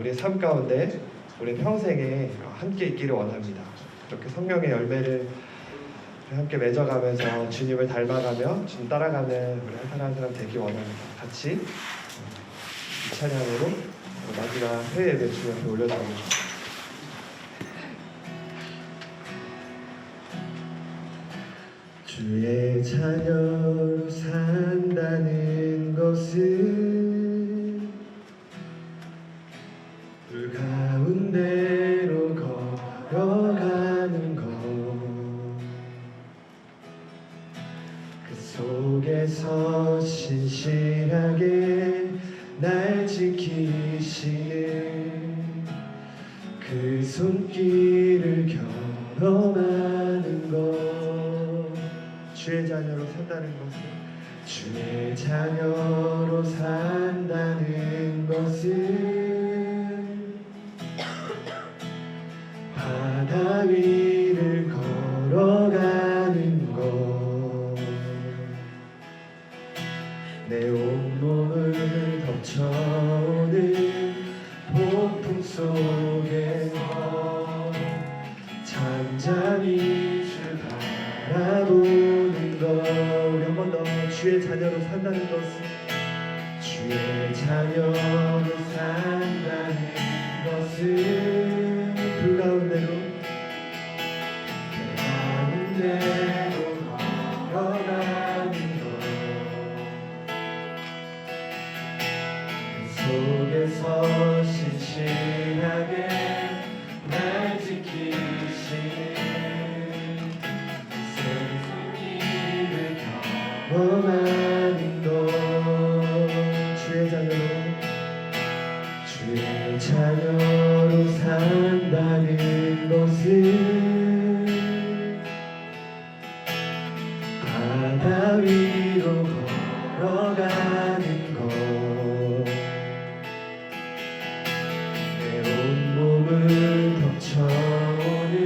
우리의 삶 가운데 우리 평생에 함께 있기를 원합니다. 이렇게 성령의 열매를 함께 맺어가면서 주님을 닮아가며 주님 따라가는 우리 한 사람 한 사람 되기 원합니다. 같이 이 찬양으로 마지막 회의 예배 주님 앞에 올려드립니다. 주의 자녀로 산다는 것은 불 가운데로 걸어가는 것, 그 속에서 신실하게 날 지키시는 그 손길을 경험하는 것. 주의 자녀로 산다는 것은, 주의 자녀로 산다는 것은 바다 위를 걸어가는 것, 내 온몸을 덮쳐오는 폭풍 속에서 잠잠히 주 바라보는 것. 우리 한 번 더. 주의 자녀로 산다는 것은, 주의 자녀로 산다는 것은 불 가운데로 걸어가는 것, 그 속에서 신실하게 날 지키시는 원하는 것. 주의 자녀로 산다는 것은 바다 위로 걸어가는 것, 내 온몸을 덮쳐오는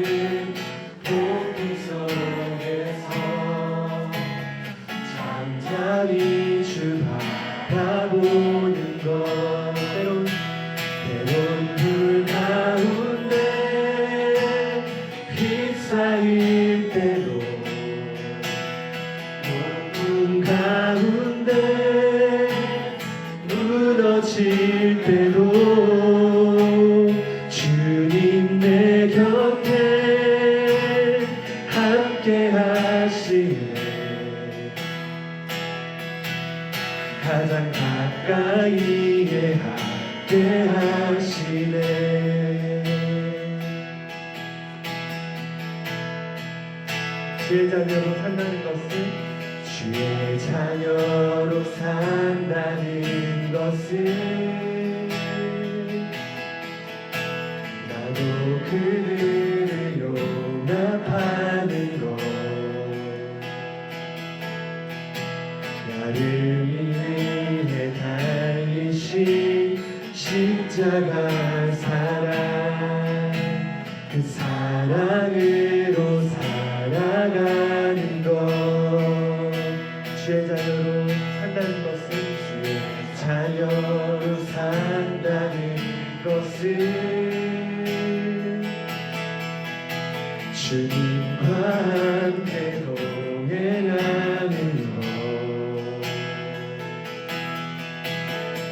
폭풍 속에서 잠잠히 주 바라보는 것, 때론 불 가운데 휩싸일 때도, 어둠 가운데 무너질 때도 주님 내 곁에 함께 하시네. 가장 가까이에 함께 하시네. 주의 자녀로 산다는 것은, 주의 자녀로 산다는 것은 나도 그들을 용납하는 것, 나를 위해 달리신 십자가 사랑, 그 사랑으로 살아가는 것. 주의 자녀로 산다는 것은, 주의 자녀로 산다는 것은 주님과 함께 동행하는 것,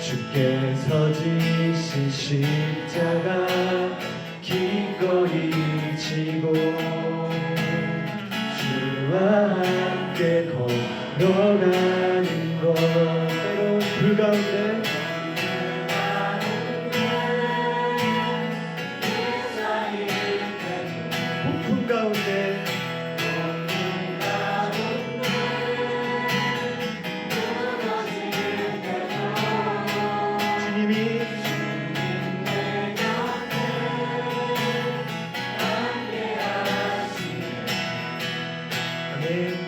주께서 지신 십자가 기꺼이 지고 주와 함께 걸어가는 것, 때론 불 가운데 폭풍 가운데 주님이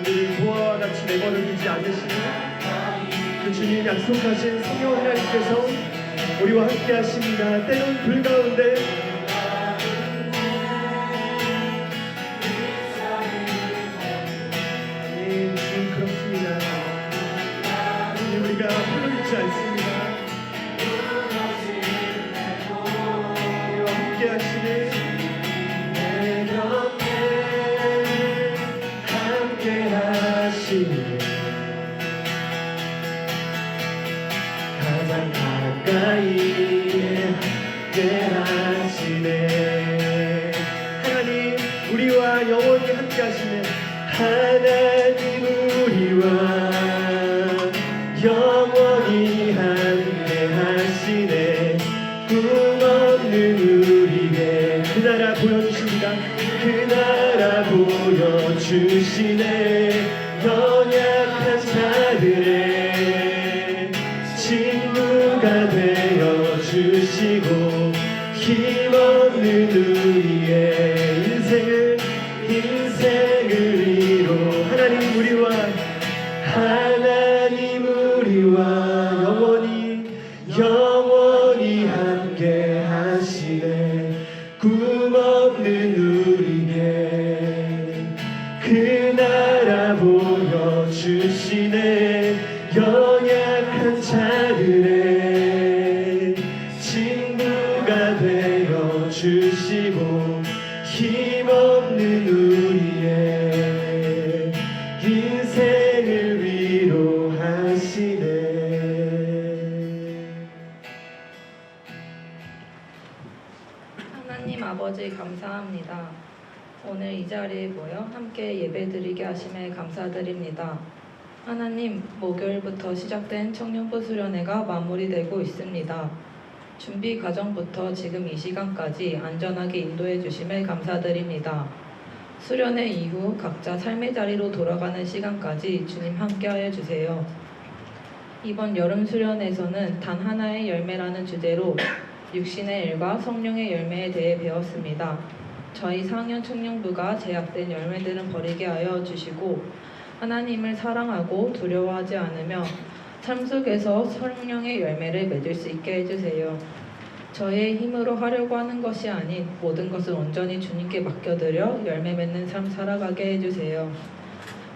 우리를 보아와 같이 내버려두지 않으시는 그 주님 약속하신 성령 하나님께서 우리와 함께 하십니다. 때론 불 가운데 주님 그렇습니다. 주님 우리가 홀로 있지 않습니다. 꿈없는 우리에게 그 나라 보여주십니다. 그 나라 보여주시네. 연약한 자들의 친구가 되어주시고 힘없는 우리의 인생을 위로 하나님 우리와 영원히 함께 하시네. 꿈없는 우리에게 그 나라 보여주시네. 연약한 자들의 친구가 되어주시고 힘없는 우리의 인생을 위로하시네. 하나님 아버지 감사합니다. 오늘 이 자리에 모여 함께 예배드리게 하심에 감사드립니다. 하나님, 목요일부터 시작된 청년부 수련회가 마무리되고 있습니다. 준비 과정부터 지금 이 시간까지 안전하게 인도해 주심에 감사드립니다. 수련회 이후 각자 삶의 자리로 돌아가는 시간까지 주님 함께하여 주세요. 이번 여름 수련회에서는 단 하나의 열매라는 주제로 육신의 일과 성령의 열매에 대해 배웠습니다. 저희 4학년 청년부가 제약된 열매들은 버리게 하여 주시고 하나님을 사랑하고 두려워하지 않으며 삶 속에서 성령의 열매를 맺을 수 있게 해주세요. 저의 힘으로 하려고 하는 것이 아닌 모든 것을 온전히 주님께 맡겨드려 열매 맺는 삶 살아가게 해주세요.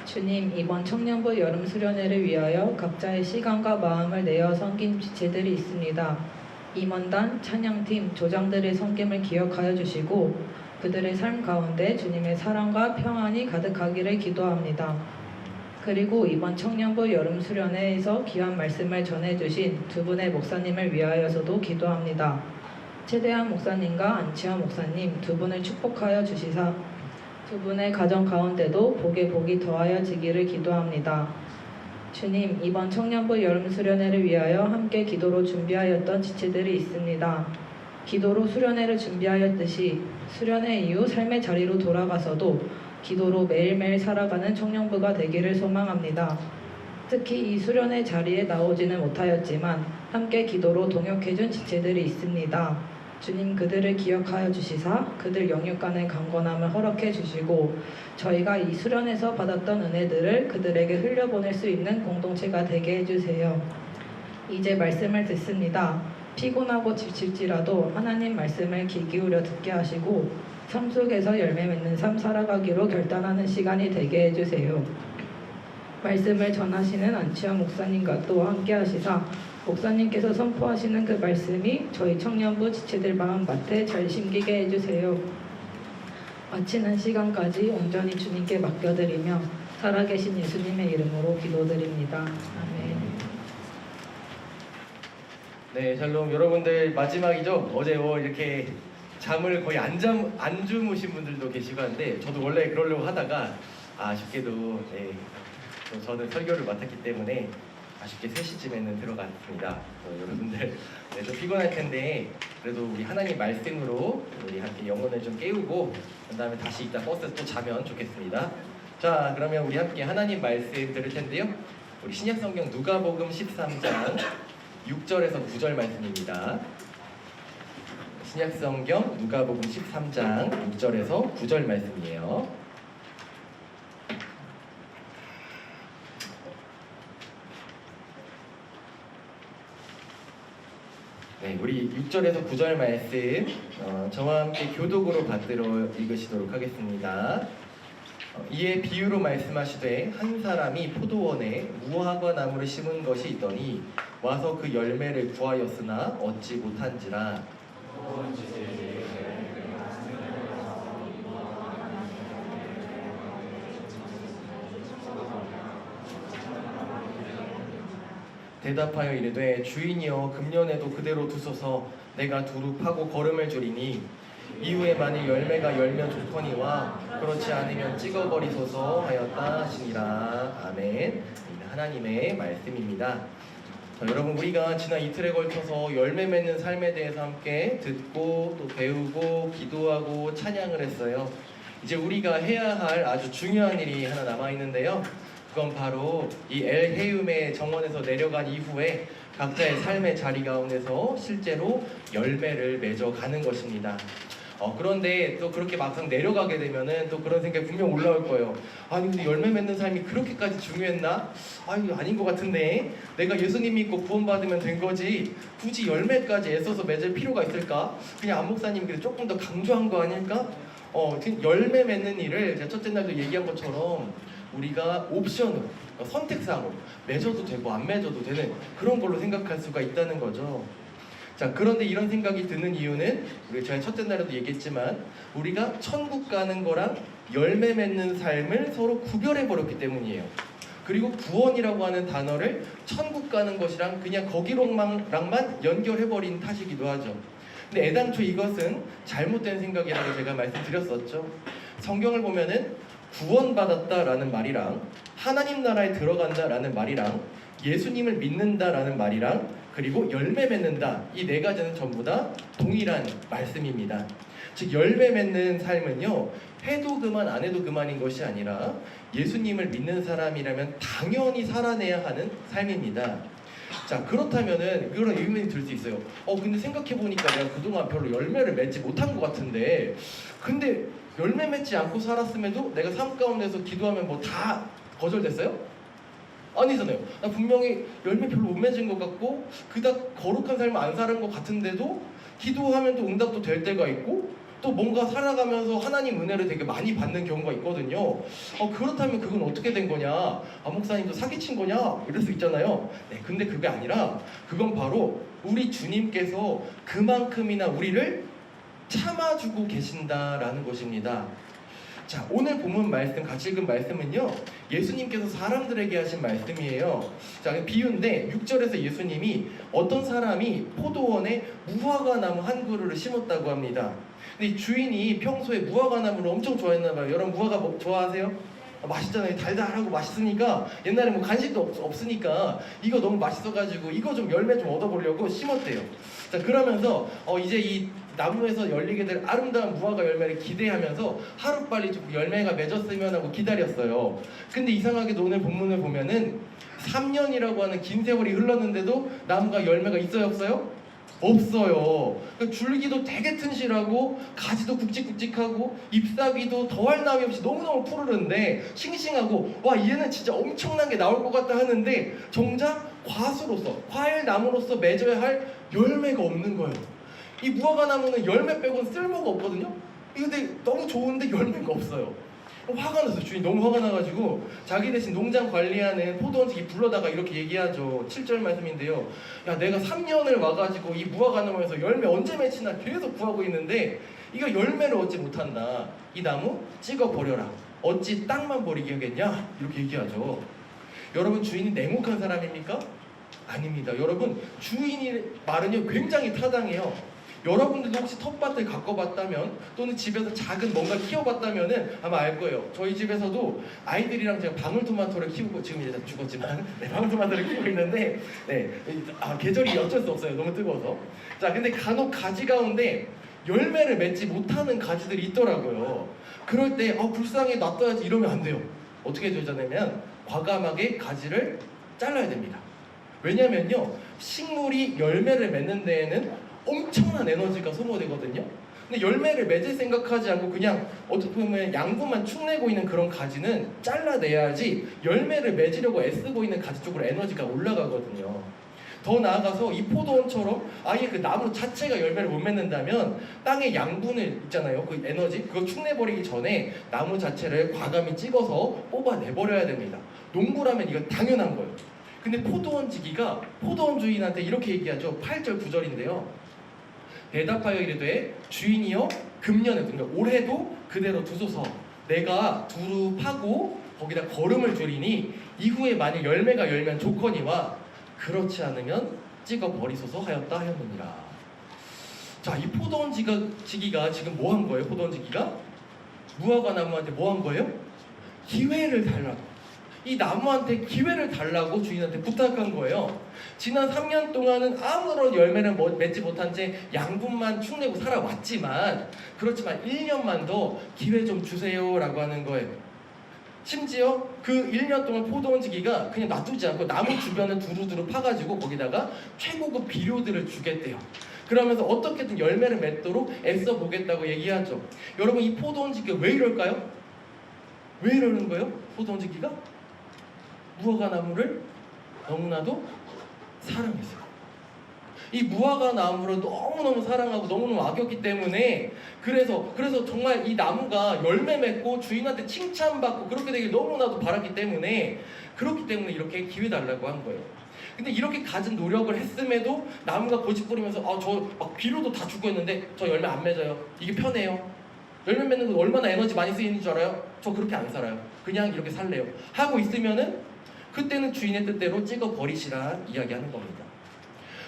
주님, 이번 청년부 여름 수련회를 위하여 각자의 시간과 마음을 내어 섬긴 지체들이 있습니다. 임원단, 찬양팀, 조장들의 섬김을 기억하여 주시고 그들의 삶 가운데 주님의 사랑과 평안이 가득하기를 기도합니다. 그리고 이번 청년부 여름 수련회에서 귀한 말씀을 전해주신 두 분의 목사님을 위하여서도 기도합니다. 최대한 목사님과 안치환 목사님 두 분을 축복하여 주시사 두 분의 가정 가운데도 복에 복이 더하여지기를 기도합니다. 주님, 이번 청년부 여름 수련회를 위하여 함께 기도로 준비하였던 지체들이 있습니다. 기도로 수련회를 준비하였듯이 수련회 이후 삶의 자리로 돌아가서도 기도로 매일매일 살아가는 청년부가 되기를 소망합니다. 특히 이 수련회 자리에 나오지는 못하였지만 함께 기도로 동역해준 지체들이 있습니다. 주님, 그들을 기억하여 주시사 그들 영육간의 강건함을 허락해 주시고 저희가 이 수련에서 받았던 은혜들을 그들에게 흘려보낼 수 있는 공동체가 되게 해주세요. 이제 말씀을 듣습니다. 피곤하고 지칠지라도 하나님 말씀을 귀 기울여 듣게 하시고 삶 속에서 열매 맺는 삶 살아가기로 결단하는 시간이 되게 해주세요. 말씀을 전하시는 안치환 목사님과 또 함께 하시사 목사님께서 선포하시는 그 말씀이 저희 청년부 지체들 마음밭에 잘 심기게 해주세요. 마치는 시간까지 온전히 주님께 맡겨드리며 살아계신 예수님의 이름으로 기도드립니다. 아멘. 네, 샬롬. 여러분들 마지막이죠? 어제 이렇게 잠을 거의 안 주무신 분들도 계시고 한데 저도 원래 그러려고 하다가 아쉽게도 저는 설교를 맡았기 때문에 아쉽게 3시쯤에는 들어갔습니다. 여러분들 좀 피곤할 텐데 그래도 우리 하나님 말씀으로 우리 함께 영혼을 좀 깨우고 그 다음에 다시 이따 버스 또 자면 좋겠습니다. 자, 그러면 우리 함께 하나님 말씀 들을 텐데요. 우리 신약성경 누가복음 13장 6절에서 9절 말씀입니다. 신약성경 누가복음 13장 6절에서 9절 말씀이에요. 네, 우리 6절에서 9절 말씀 저와 함께 교독으로 받들어 읽으시도록 하겠습니다. 이에 비유로 말씀하시되 한 사람이 포도원에 무화과 나무를 심은 것이 있더니 와서 그 열매를 구하였으나 얻지 못한지라. 대답하여 이르되 주인이여 금년에도 그대로 두소서 내가 두루 파고 거름을 주리니 이후에 만일 열매가 열면 좋거니와 그렇지 않으면 찍어버리소서 하였다 하시니라. 아멘. 하나님의 말씀입니다. 자, 여러분 우리가 지난 이틀에 걸쳐서 열매 맺는 삶에 대해서 함께 듣고 또 배우고 기도하고 찬양을 했어요. 이제 우리가 해야 할 아주 중요한 일이 하나 남아 있는데요. 그건 바로 이 엘헤움의 정원에서 내려간 이후에 각자의 삶의 자리 가운데서 실제로 열매를 맺어가는 것입니다. 그런데 또 그렇게 막상 내려가게 되면은 또 그런 생각이 분명 올라올 거예요. 아니 근데 열매 맺는 삶이 그렇게까지 중요했나? 이거 아닌 것 같은데 내가 예수님 믿고 구원받으면 된 거지 굳이 열매까지 애써서 맺을 필요가 있을까? 그냥 안 목사님이 그래도 조금 더 강조한 거 아닐까? 지금 열매 맺는 일을 제가 첫째 날도 얘기한 것처럼 우리가 옵션으로 선택사항으로 맺어도 되고 안 맺어도 되는 그런 걸로 생각할 수가 있다는 거죠. 자, 그런데 이런 생각이 드는 이유는 우리 제가 첫째 날에도 얘기했지만 우리가 천국 가는 거랑 열매 맺는 삶을 서로 구별해 버렸기 때문이에요. 그리고 구원이라고 하는 단어를 천국 가는 것이랑 그냥 거기로만 연결해 버린 탓이기도 하죠. 근데 애당초 이것은 잘못된 생각이라고 제가 말씀드렸었죠. 성경을 보면은 구원받았다라는 말이랑 하나님 나라에 들어간다라는 말이랑 예수님을 믿는다라는 말이랑 그리고 열매 맺는다 이 네 가지는 전부 다 동일한 말씀입니다. 즉 열매 맺는 삶은요 해도 그만 안 해도 그만인 것이 아니라 예수님을 믿는 사람이라면 당연히 살아내야 하는 삶입니다. 자 그렇다면은 그런 의문이 들 수 있어요. 근데 생각해 보니까 내가 그동안 별로 열매를 맺지 못한 것 같은데 근데 열매 맺지 않고 살았음에도 내가 삶 가운데서 기도하면 뭐 다 거절됐어요? 아니잖아요. 나 분명히 열매 별로 못 맺은 것 같고 그닥 거룩한 삶을 안 사는 것 같은데도 기도하면 또 응답도 될 때가 있고 또 뭔가 살아가면서 하나님 은혜를 되게 많이 받는 경우가 있거든요. 그렇다면 그건 어떻게 된 거냐? 목사님도 사기친 거냐? 이럴 수 있잖아요. 네, 근데 그게 아니라 그건 바로 우리 주님께서 그만큼이나 우리를 참아주고 계신다라는 것입니다. 자, 오늘 본문 말씀 같이 읽은 말씀은요 예수님께서 사람들에게 하신 말씀이에요. 자, 비유인데 6절에서 예수님이 어떤 사람이 포도원에 무화과 나무 한 그루를 심었다고 합니다. 근데 이 주인이 평소에 무화과 나무를 엄청 좋아했나 봐요. 여러분 무화과 뭐 좋아하세요? 맛있잖아요. 달달하고 맛있으니까 옛날에 뭐 간식도 없으니까 이거 너무 맛있어가지고 이거 좀 열매 좀 얻어보려고 심었대요. 자 그러면서 이제 이 나무에서 열리게 될 아름다운 무화과 열매를 기대하면서 하루빨리 좀 열매가 맺었으면 하고 기다렸어요. 근데 이상하게도 오늘 본문을 보면은 3년이라고 하는 긴 세월이 흘렀는데도 나무가 열매가 있어요 없어요? 없어요. 줄기도 되게 튼실하고 가지도 굵직굵직하고 잎사귀도 더할 나위 없이 너무너무 푸르른데 싱싱하고 와 얘는 진짜 엄청난 게 나올 것 같다 하는데 정작 과수로서 과일나무로서 맺어야 할 열매가 없는 거예요. 이 무화과 나무는 열매 빼고는 쓸모가 없거든요. 근데 너무 좋은데 열매가 없어요. 화가 났어요. 주인 너무 화가 나가지고 자기 대신 농장 관리하는 포도원직이 불러다가 이렇게 얘기하죠. 7절 말씀인데요. 야 내가 3년을 와가지고 이 무화과 나무에서 열매 언제 맺히나 계속 구하고 있는데 이거 열매를 얻지 못한다. 이 나무 찍어버려라. 어찌 땅만 버리게 하겠냐? 이렇게 얘기하죠. 여러분 주인이 냉혹한 사람입니까? 아닙니다. 여러분 주인이 말은요 굉장히 타당해요. 여러분들도 혹시 텃밭을 가꿔봤다면 또는 집에서 작은 뭔가 키워봤다면은 아마 알 거예요. 저희 집에서도 아이들이랑 제가 방울토마토를 키우고 지금 이제 다 죽었지만 방울토마토를 키우고 있는데 계절이 어쩔 수 없어요. 너무 뜨거워서. 자 근데 간혹 가지 가운데 열매를 맺지 못하는 가지들이 있더라고요. 그럴 때 불쌍해 놔둬야지 이러면 안 돼요. 어떻게 해야 되냐면 과감하게 가지를 잘라야 됩니다. 왜냐면요 식물이 열매를 맺는 데에는 엄청난 에너지가 소모되거든요. 근데 열매를 맺을 생각하지 않고 그냥 어떻게 보면 양분만 축내고 있는 그런 가지는 잘라내야지 열매를 맺으려고 애쓰고 있는 가지 쪽으로 에너지가 올라가거든요. 더 나아가서 이 포도원처럼 아예 그 나무 자체가 열매를 못 맺는다면 땅의 양분을 있잖아요. 그 에너지 그거 축내버리기 전에 나무 자체를 과감히 찍어서 뽑아내버려야 됩니다. 농부라면 이건 당연한 거예요. 근데 포도원지기가 포도원 주인한테 이렇게 얘기하죠. 8절 9절인데요. 대답하여 이르되 주인이여 금년에 그러니까 올해도 그대로 두소서. 내가 두루 파고 거기다 거름을 줄이니 이후에 만일 열매가 열면 좋거니와 그렇지 않으면 찍어 버리소서 하였다 하였느니라. 자, 이 포도원지기가 지금 뭐 한 거예요? 포도원지기가 무화과 나무한테 뭐 한 거예요? 기회를 달라고. 이 나무한테 기회를 달라고 주인한테 부탁한 거예요. 지난 3년 동안은 아무런 열매를 맺지 못한 채 양분만 축내고 살아왔지만 그렇지만 1년만 더 기회 좀 주세요라고 하는 거예요. 심지어 그 1년 동안 포도원지기가 그냥 놔두지 않고 나무 주변을 두루두루 파가지고 거기다가 최고급 비료들을 주겠대요. 그러면서 어떻게든 열매를 맺도록 애써 보겠다고 얘기하죠. 여러분, 이 포도원지기가 왜 이럴까요? 왜 이러는 거예요? 포도원지기가 무화과 나무를 너무나도 사랑했어요. 이 무화과 나무를 너무너무 사랑하고 너무너무 아꼈기 때문에 그래서 정말 이 나무가 열매 맺고 주인한테 칭찬받고 그렇게 되길 너무나도 바랐기 때문에 그렇기 때문에 이렇게 기회 달라고 한 거예요. 근데 이렇게 갖은 노력을 했음에도 나무가 고집부리면서 저 막 비료도 다 주고 했는데 저 열매 안 맺어요. 이게 편해요. 열매 맺는 거 얼마나 에너지 많이 쓰이는 줄 알아요? 저 그렇게 안 살아요. 그냥 이렇게 살래요. 하고 있으면은 그때는 주인의 뜻대로 찍어 버리시라 이야기하는 겁니다.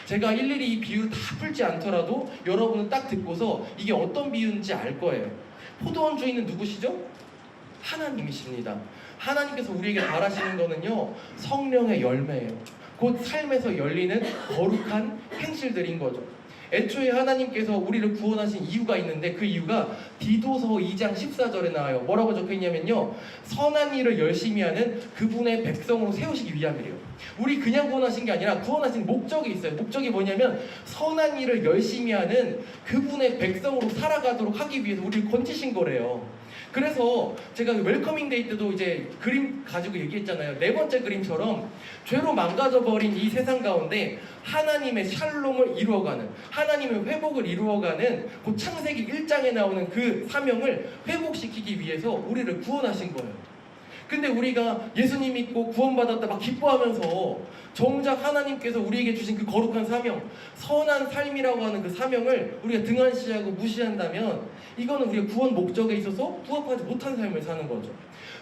제가 일일이 이 비유를 다 풀지 않더라도 여러분은 딱 듣고서 이게 어떤 비유인지 알 거예요. 포도원 주인은 누구시죠? 하나님이십니다. 하나님께서 우리에게 바라시는 거는요, 성령의 열매예요. 곧 삶에서 열리는 거룩한 행실들인 거죠. 애초에 하나님께서 우리를 구원하신 이유가 있는데 그 이유가 디도서 2장 14절에 나와요. 뭐라고 적혀있냐면요, 선한 일을 열심히 하는 그분의 백성으로 세우시기 위함이래요. 우리 그냥 구원하신 게 아니라 구원하신 목적이 있어요. 목적이 뭐냐면 선한 일을 열심히 하는 그분의 백성으로 살아가도록 하기 위해서 우리를 건지신 거래요. 그래서 제가 웰커밍 데이 때도 이제 그림 가지고 얘기했잖아요. 네 번째 그림처럼 죄로 망가져버린 이 세상 가운데 하나님의 샬롬을 이루어가는, 하나님의 회복을 이루어가는 그 창세기 1장에 나오는 그 사명을 회복시키기 위해서 우리를 구원하신 거예요. 근데 우리가 예수님 믿고 구원받았다 막 기뻐하면서 정작 하나님께서 우리에게 주신 그 거룩한 사명, 선한 삶이라고 하는 그 사명을 우리가 등한시하고 무시한다면 이거는 우리가 구원 목적에 있어서 부합하지 못한 삶을 사는 거죠.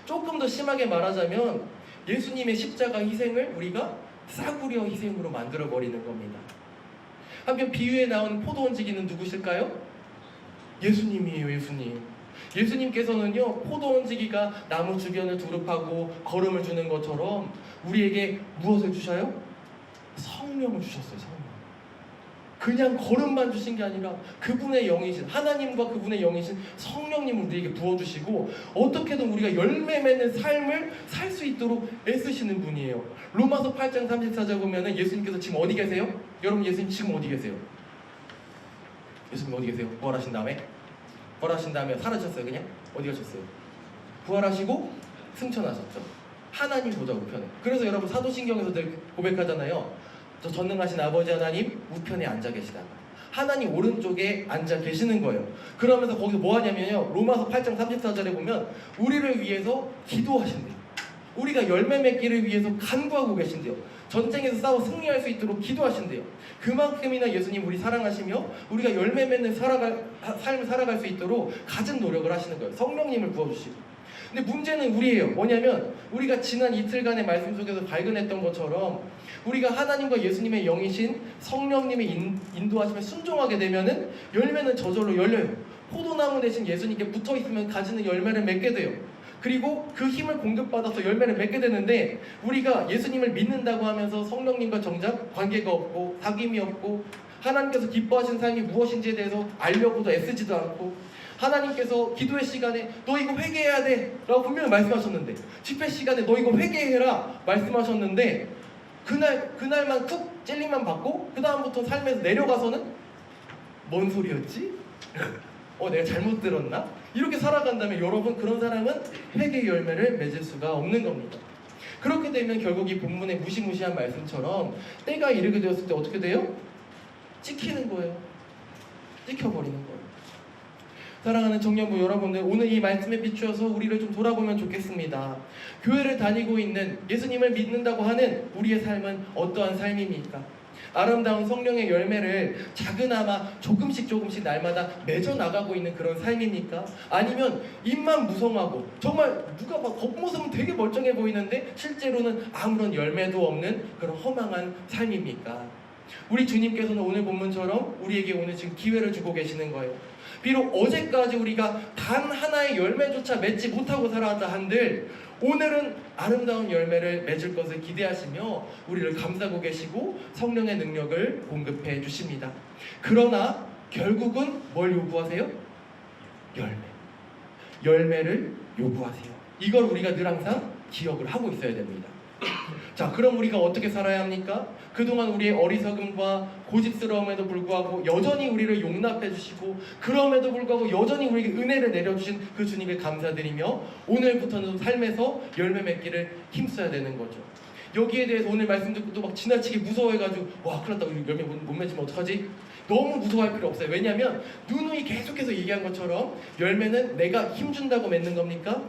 조금 더 심하게 말하자면 예수님의 십자가 희생을 우리가 싸구려 희생으로 만들어버리는 겁니다. 한편 비유에 나오는 포도원지기는 누구실까요? 예수님이에요. 예수님께서는요, 포도원지기가 나무 주변을 두릅하고 걸음을 주는 것처럼 우리에게 무엇을 주셔요? 성령을 주셨어요. 성령. 그냥 걸음만 주신 게 아니라 그분의 영이신, 하나님과 그분의 영이신 성령님을 우리에게 부어주시고 어떻게든 우리가 열매 맺는 삶을 살 수 있도록 애쓰시는 분이에요. 로마서 8장 34절 보면은 예수님께서 지금 어디 계세요? 여러분, 예수님 지금 어디 계세요? 예수님 어디 계세요? 부활하신 다음에 사라졌어요. 그냥 어디 가셨어요? 부활하시고 승천하셨죠. 하나님 보좌 우편에. 그래서 여러분 사도신경에서 늘 고백하잖아요. 저 전능하신 아버지 하나님 우편에 앉아 계시다. 하나님 오른쪽에 앉아 계시는 거예요. 그러면서 거기서 뭐 하냐면요, 로마서 8장 34절에 보면 우리를 위해서 기도하신대요. 우리가 열매 맺기를 위해서 간구하고 계신대요. 전쟁에서 싸워 승리할 수 있도록 기도하신대요. 그만큼이나 예수님 우리 사랑하시며 우리가 열매 맺는 삶을 살아갈 수 있도록 갖은 노력을 하시는 거예요. 성령님을 부어주시고. 근데 문제는 우리예요. 뭐냐면 우리가 지난 이틀간의 말씀 속에서 발견했던 것처럼 우리가 하나님과 예수님의 영이신 성령님의 인도하심에 순종하게 되면은 열매는 저절로 열려요. 포도나무 대신 예수님께 붙어있으면 가지는 열매를 맺게 돼요. 그리고 그 힘을 공급받아서 열매를 맺게 되는데 우리가 예수님을 믿는다고 하면서 성령님과 정작 관계가 없고 사귐이 없고 하나님께서 기뻐하시는 삶이 무엇인지에 대해서 알려고도 애쓰지도 않고 하나님께서 기도의 시간에 너 이거 회개해야 돼 라고 분명히 말씀하셨는데 집회 시간에 너 이거 회개해라 말씀하셨는데 그날만 쿡 찔림만 받고 그 다음부터 삶에서 내려가서는 뭔 소리였지? 내가 잘못 들었나? 이렇게 살아간다면 여러분 그런 사람은 회개의 열매를 맺을 수가 없는 겁니다. 그렇게 되면 결국 이 본문의 무시무시한 말씀처럼 때가 이르게 되었을 때 어떻게 돼요? 찍히는 거예요. 찍혀버리는 거예요. 사랑하는 청년부 여러분들, 오늘 이 말씀에 비추어서 우리를 좀 돌아보면 좋겠습니다. 교회를 다니고 있는 예수님을 믿는다고 하는 우리의 삶은 어떠한 삶입니까? 아름다운 성령의 열매를 작은아마 조금씩 날마다 맺어 나가고 있는 그런 삶입니까? 아니면 입만 무성하고 정말 누가 막 겉모습은 되게 멀쩡해 보이는데 실제로는 아무런 열매도 없는 그런 허망한 삶입니까? 우리 주님께서는 오늘 본문처럼 우리에게 오늘 지금 기회를 주고 계시는 거예요. 비록 어제까지 우리가 단 하나의 열매조차 맺지 못하고 살아왔다 한들 오늘은 아름다운 열매를 맺을 것을 기대하시며 우리를 감싸고 계시고 성령의 능력을 공급해 주십니다. 그러나 결국은 뭘 요구하세요? 열매를 요구하세요. 이걸 우리가 늘 항상 기억을 하고 있어야 됩니다. 자, 그럼 우리가 어떻게 살아야 합니까? 그동안 우리의 어리석음과 고집스러움에도 불구하고 여전히 우리를 용납해 주시고 그럼에도 불구하고 여전히 우리에게 은혜를 내려주신 그 주님께 감사드리며 오늘부터는 삶에서 열매 맺기를 힘써야 되는 거죠. 여기에 대해서 오늘 말씀 듣고 또 막 지나치게 무서워해가지고 와 큰일 났다, 우리 열매 못 맺으면 어떡하지? 너무 무서워할 필요 없어요. 왜냐하면 누누이 계속해서 얘기한 것처럼 열매는 내가 힘준다고 맺는 겁니까?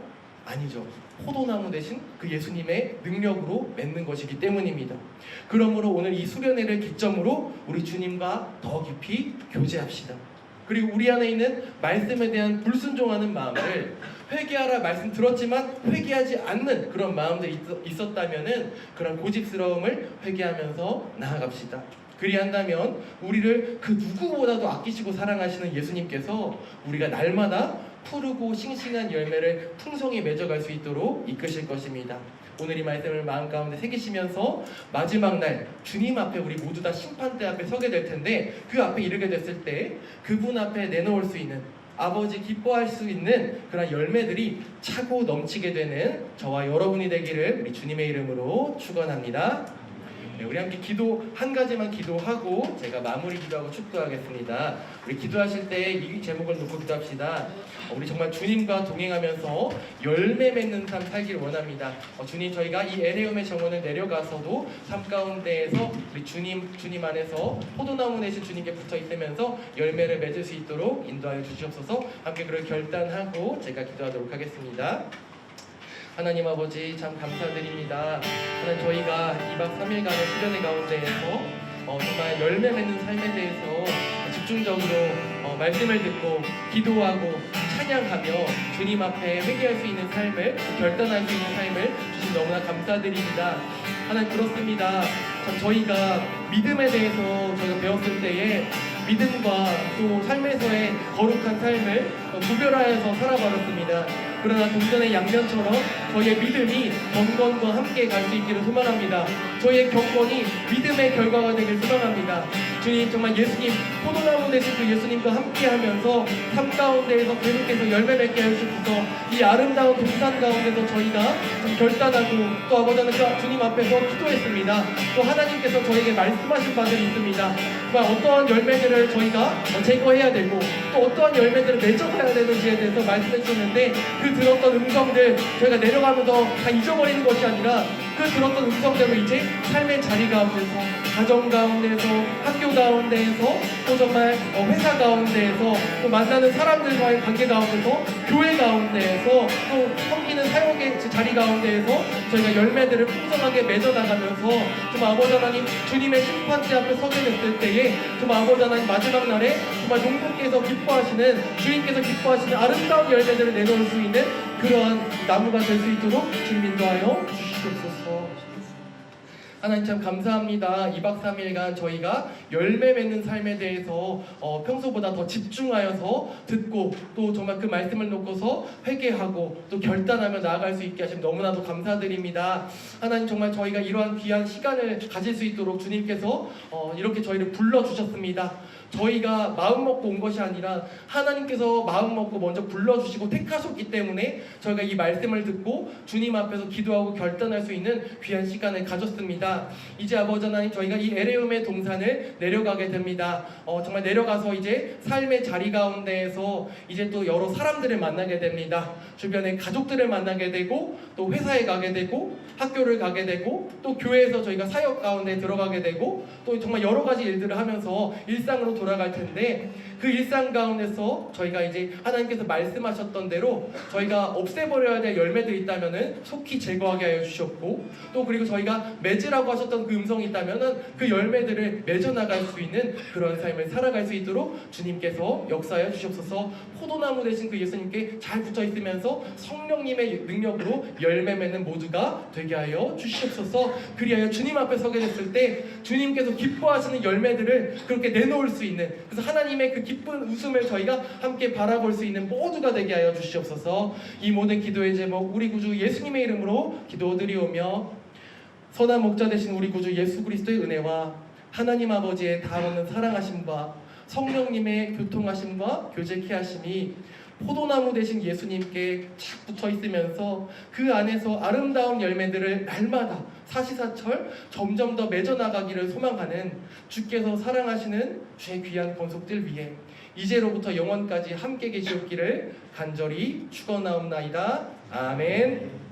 아니죠. 포도나무 대신 그 예수님의 능력으로 맺는 것이기 때문입니다. 그러므로 오늘 이 수련회를 기점으로 우리 주님과 더 깊이 교제합시다. 그리고 우리 안에 있는 말씀에 대한 불순종하는 마음을 회개하라 말씀 들었지만 회개하지 않는 그런 마음들이 있었다면은 그런 고집스러움을 회개하면서 나아갑시다. 그리한다면 우리를 그 누구보다도 아끼시고 사랑하시는 예수님께서 우리가 날마다 푸르고 싱싱한 열매를 풍성히 맺어갈 수 있도록 이끄실 것입니다. 오늘 이 말씀을 마음 가운데 새기시면서 마지막 날 주님 앞에 우리 모두 다 심판대 앞에 서게 될 텐데 그 앞에 이르게 됐을 때 그분 앞에 내놓을 수 있는 아버지 기뻐할 수 있는 그런 열매들이 차고 넘치게 되는 저와 여러분이 되기를 우리 주님의 이름으로 축원합니다. 네, 우리 함께 기도 한 가지만 기도하고 제가 마무리 기도하고 축도하겠습니다. 우리 기도하실 때 이 제목을 놓고 기도합시다. 우리 정말 주님과 동행하면서 열매 맺는 삶 살기를 원합니다. 주님, 저희가 이 에레움의 정원을 내려가서도 삶 가운데에서 우리 주님 안에서 포도나무 내신 주님께 붙어 있으면서 열매를 맺을 수 있도록 인도하여 주시옵소서. 함께 그를 결단하고 제가 기도하도록 하겠습니다. 하나님 아버지 참 감사드립니다. 하나님, 저희가 2박 3일간의 수련회 가운데에서 정말 열매 맺는 삶에 대해서 집중적으로 말씀을 듣고 기도하고 찬양하며 주님 앞에 회개할 수 있는 삶을 결단할 수 있는 삶을 주신 너무나 감사드립니다. 하나님, 그렇습니다. 참 저희가 믿음에 대해서 저희가 배웠을 때에 믿음과 또 삶에서의 거룩한 삶을 구별하여서 살아버렸습니다. 그러나 동전의 양면처럼 저희의 믿음이 경건과 함께 갈 수 있기를 소망합니다. 저희의 경건이 믿음의 결과가 되길 소망합니다. 주님, 정말 예수님, 포도나무 되신 그 예수님과 함께하면서 삶 가운데에서 계속해서 열매 맺게 해주셔서 이 아름다운 동산 가운데서 저희가 좀 결단하고 또 아버지 하나님 주님 앞에서 기도했습니다. 또 하나님께서 저에게 말씀하신 바들이 있습니다. 정말 어떠한 열매들을 저희가 제거해야 되고 또 어떠한 열매들을 맺어가야 되는지에 대해서 말씀해 주셨는데 그 들었던 음성들 저희가 내려가면서 다 잊어버리는 것이 아니라 그 들었던 음성대로 이제 삶의 자리 가운데서 가정 가운데서 학교 가운데에서 또 정말 회사 가운데에서 또 만나는 사람들과의 관계 가운데서 교회 가운데에서 또 섬기는 사역의 자리 가운데에서 저희가 열매들을 풍성하게 맺어나가면서 정말 아버지 하나님 주님의 심판대 앞에 서게 됐을 때에 정말 아버지 하나님 마지막 날에 정말 농부께서 기뻐하시는 주인께서 기뻐하시는 아름다운 열매들을 내놓을 수 있는 그러한 나무가 될 수 있도록 주님 인도하여 주시옵소서. 하나님 참 감사합니다. 2박 3일간 저희가 열매 맺는 삶에 대해서 평소보다 더 집중하여서 듣고 또 정말 그 말씀을 놓고서 회개하고 또 결단하며 나아갈 수 있게 하시면 너무나도 감사드립니다. 하나님, 정말 저희가 이러한 귀한 시간을 가질 수 있도록 주님께서 이렇게 저희를 불러주셨습니다. 저희가 마음 먹고 온 것이 아니라 하나님께서 마음 먹고 먼저 불러주시고 택하셨기 때문에 저희가 이 말씀을 듣고 주님 앞에서 기도하고 결단할 수 있는 귀한 시간을 가졌습니다. 이제 아버지 하나님, 저희가 이 에레움의 동산을 내려가게 됩니다. 정말 내려가서 이제 삶의 자리 가운데에서 이제 또 여러 사람들을 만나게 됩니다. 주변의 가족들을 만나게 되고 또 회사에 가게 되고 학교를 가게 되고 또 교회에서 저희가 사역 가운데 들어가게 되고 또 정말 여러 가지 일들을 하면서 일상으로 돌아갈 텐데 그 일상 가운데서 저희가 이제 하나님께서 말씀하셨던 대로 저희가 없애버려야 될 열매들이 있다면은 속히 제거하게 하여 주셨고 또 그리고 저희가 맺으라고 하셨던 그 음성이 있다면은 그 열매들을 맺어나갈 수 있는 그런 삶을 살아갈 수 있도록 주님께서 역사하여 주시옵소서. 포도나무 되신 그 예수님께 잘 붙어 있으면서 성령님의 능력으로 열매 맺는 모두가 되게 하여 주시옵소서. 그리하여 주님 앞에 서게 됐을 때 주님께서 기뻐하시는 열매들을 그렇게 내놓을 수 있는, 그래서 하나님의 그 기쁜 웃음을 저희가 함께 바라볼 수 있는 모두가 되게 하여 주시옵소서. 이 모든 기도의 제목 우리 구주 예수님의 이름으로 기도드리오며 선한 목자 되신 우리 구주 예수 그리스도의 은혜와 하나님 아버지의 다없는 사랑하심과 성령님의 교통하심과 교제케 하심이 포도나무 되신 예수님께 착 붙어 있으면서 그 안에서 아름다운 열매들을 날마다 사시사철 점점 더 맺어 나가기를 소망하는 주께서 사랑하시는 주의 귀한 권속들 위해 이제로부터 영원까지 함께 계시옵기를 간절히 축원하옵나이다. 아멘.